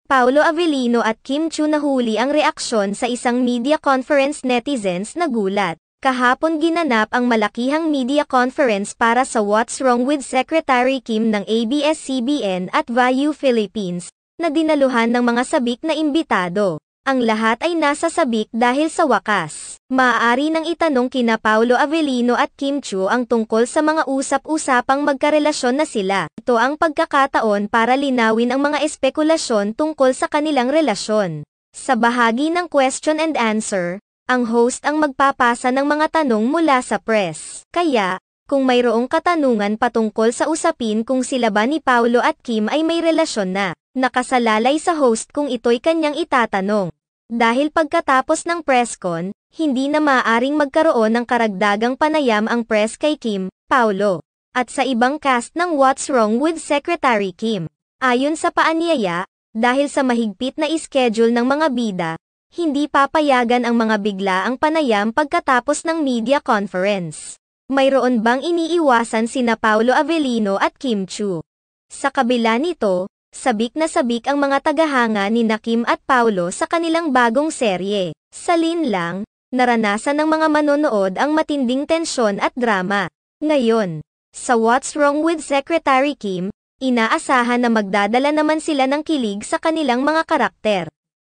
Paolo Avellino at Kim Chiu nahuli ang reaksyon sa isang media conference, netizens nagulat. Kahapon ginanap ang malakihang media conference para sa What's Wrong with Secretary Kim ng ABS-CBN at Vayu Philippines, na dinaluhan ng mga sabik na imbitado. Ang lahat ay nasa sabik dahil sa wakas, maaari nang itanong kina Paolo Avellino at Kim Chiu ang tungkol sa mga usap-usapang magkarelasyon na sila. Ito ang pagkakataon para linawin ang mga espekulasyon tungkol sa kanilang relasyon. Sa bahagi ng question and answer, ang host ang magpapasa ng mga tanong mula sa press. Kaya, kung mayroong katanungan patungkol sa usapin kung sila ba ni Paolo at Kim ay may relasyon na, nakasalalay sa host kung ito'y kanyang itatanong. Dahil pagkatapos ng presscon, hindi na maaaring magkaroon ng karagdagang panayam ang press kay Kim, Paolo, at sa ibang cast ng What's Wrong with Secretary Kim. Ayon sa paanyaya, dahil sa mahigpit na ischedule ng mga bida, hindi papayagan ang mga biglaang panayam pagkatapos ng media conference. Mayroon bang iniiwasan sina Paolo Avellino at Kim Chiu? Sa kabila nito, sabik na sabik ang mga tagahanga ni Kim at Paolo sa kanilang bagong serye. Salin lang, naranasan ng mga manonood ang matinding tensyon at drama. Ngayon, sa What's Wrong with Secretary Kim, inaasahan na magdadala naman sila ng kilig sa kanilang mga karakter.